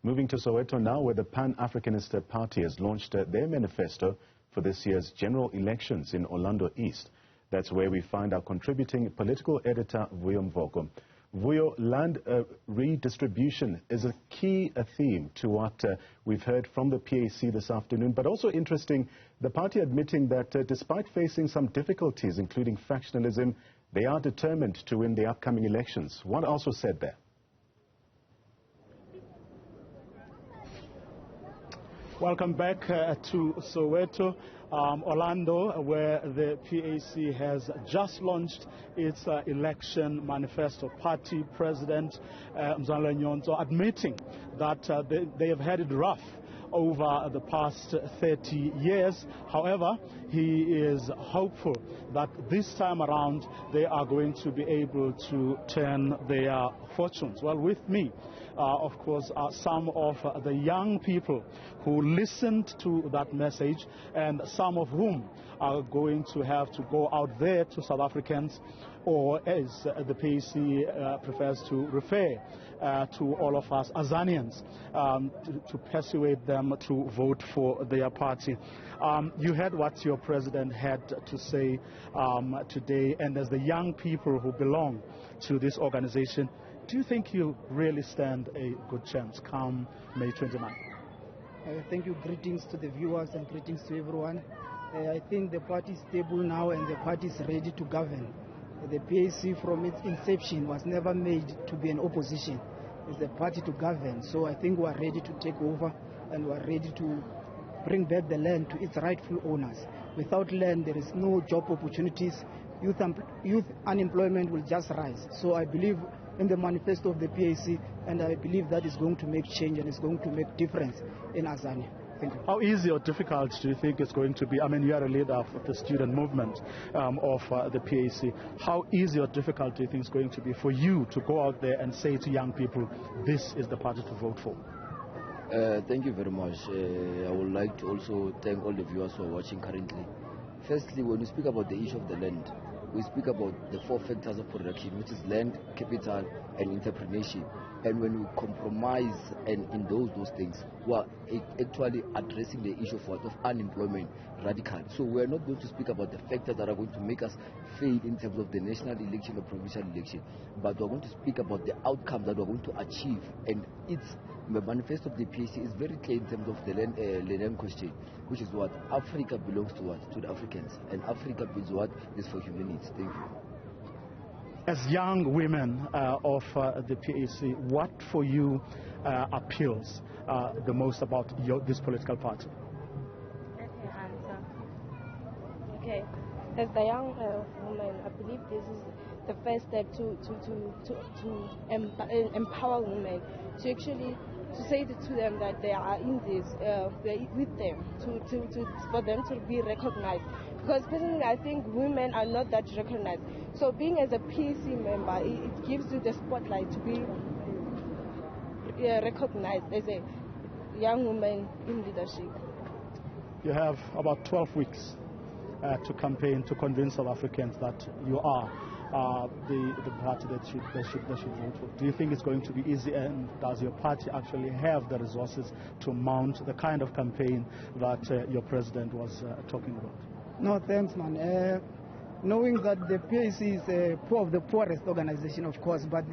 Moving to Soweto now, where the Pan-Africanist Party has launched their manifesto for this year's general elections in Orlando East. That's where we find our contributing political editor, Vuyo Mvoko. Vuyo, land redistribution is a key theme to what we've heard from the PAC this afternoon, but also interesting, the party admitting that despite facing some difficulties, including factionalism, they are determined to win the upcoming elections. What also said there? Welcome back to Soweto, Orlando, where the PAC has just launched its election manifesto. Party President Mzwanele Nyhontso admitting that they have had it rough over the past 30 years. However, he is hopeful that this time around they are going to be able to turn their fortunes. Well, with me, of course, are some of the young people who listened to that message, and some of whom are going to have to go out there to South Africans, or as the PAC prefers to refer to all of us Azanians, to persuade them to vote for their party. You heard what your president had to say today, and as the young people who belong to this organization, do you think you really stand a good chance come May 29th? Thank you. Greetings to the viewers and greetings to everyone. I think the party is stable now and the party is ready to govern. The PAC from its inception was never made to be an opposition. It's a party to govern. So I think we are ready to take over and we are ready to bring back the land to its rightful owners. Without land, there is no job opportunities. Youth unemployment will just rise. So I believe in the manifesto of the PAC, and I believe that is going to make change and it's going to make difference in Azania. Thank you. How easy or difficult do you think it's going to be? I mean, you are a leader of the student movement of the PAC. How easy or difficult do you think it's going to be for you to go out there and say to young people, this is the party to vote for? Thank you very much. I would like to also thank all the viewers who are watching currently. Firstly, when we speak about the issue of the land, we speak about the 4 factors of production, which is land, capital, and entrepreneurship. And when we compromise and indulge those things, we are actually addressing the issue of unemployment radically. So we are not going to speak about the factors that are going to make us fail in terms of the national election or provincial election, but we are going to speak about the outcome that we are going to achieve. And the manifesto of the PAC is very clear in terms of the land question, which is what Africa belongs to what? To the Africans. And Africa is what is for human needs. Thank you. As young women of the PAC, what for you appeals the most about this political party? Okay, as the young woman, I believe this is the first step to empower women, to actually to say to them that they are in this, they're with them, for them to be recognized. Because personally, I think women are not that recognized. So being as a PAC member, it gives you the spotlight to be recognized as a young woman in leadership. You have about 12 weeks to campaign to convince South Africans that you are the party that should vote for. Do you think it's going to be easy, and does your party actually have the resources to mount the kind of campaign that your president was talking about? No, thanks, man. Knowing that the PAC is the poorest organization, of course, but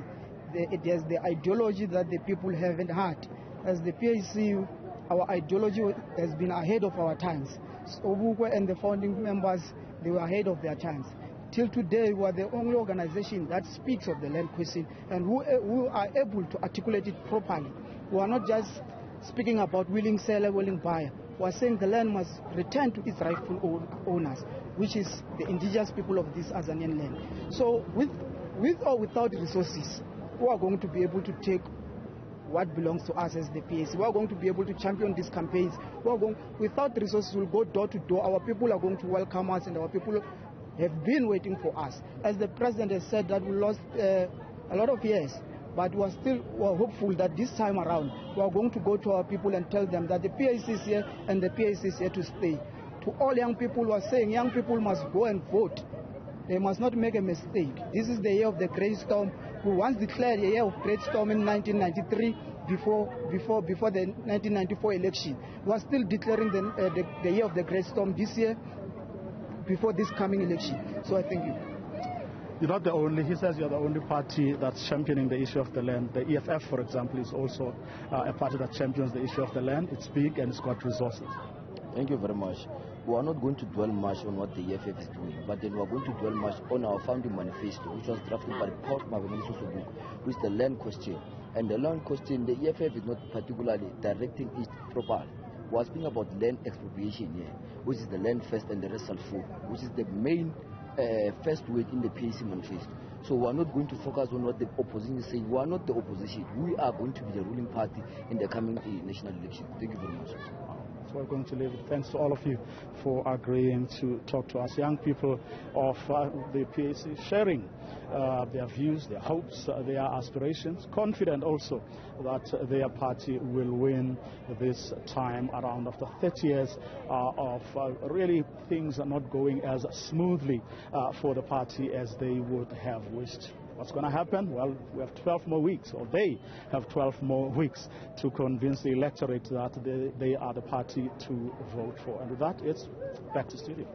it has the ideology that the people haven't had. As the PAC, our ideology has been ahead of our times. So Vuyo and the founding members, they were ahead of their times. Till today, we are the only organization that speaks of the land question and who are able to articulate it properly. We are not just speaking about willing seller, willing buyer. We are saying the land must return to its rightful owners, which is the indigenous people of this Azanian land. So with or without resources, we are going to be able to take what belongs to us as the PAC. We are going to be able to champion these campaigns. Without resources, we'll go door to door. Our people are going to welcome us, and our people have been waiting for us. As the president has said that we lost a lot of years, but we are hopeful that this time around we are going to go to our people and tell them that the PAC is here and the PAC is here to stay. To all young people who are saying young people must go and vote, they must not make a mistake. This is the year of the great storm. We once declared a year of great storm in 1993. before the 1994 election. We are still declaring the year of the great storm this year before this coming election. So I thank you. You're not the only, he says you're the only party that's championing the issue of the land. The EFF, for example, is also a party that champions the issue of the land. It's big and it's got resources. Thank you very much. We are not going to dwell much on what the EFF is doing, but then we are going to dwell much on our founding manifesto, which was drafted by Prof. Mzwanele, which is the land question. And the land question, the EFF is not particularly directing it properly. We are speaking about land expropriation here, which is the land first and the rest shall follow, which is the main first word in the PAC manifesto. So we are not going to focus on what the opposition is saying. We are not the opposition. We are going to be the ruling party in the coming national election. Thank you very much. So we're going to leave it. Thanks to all of you for agreeing to talk to us young people of the PAC, sharing their views, their hopes, their aspirations, confident also that their party will win this time around after 30 years of really things are not going as smoothly for the party as they would have wished. What's going to happen? Well, we have 12 more weeks, or they have 12 more weeks to convince the electorate that they are the party to vote for. And with that, it's back to studio.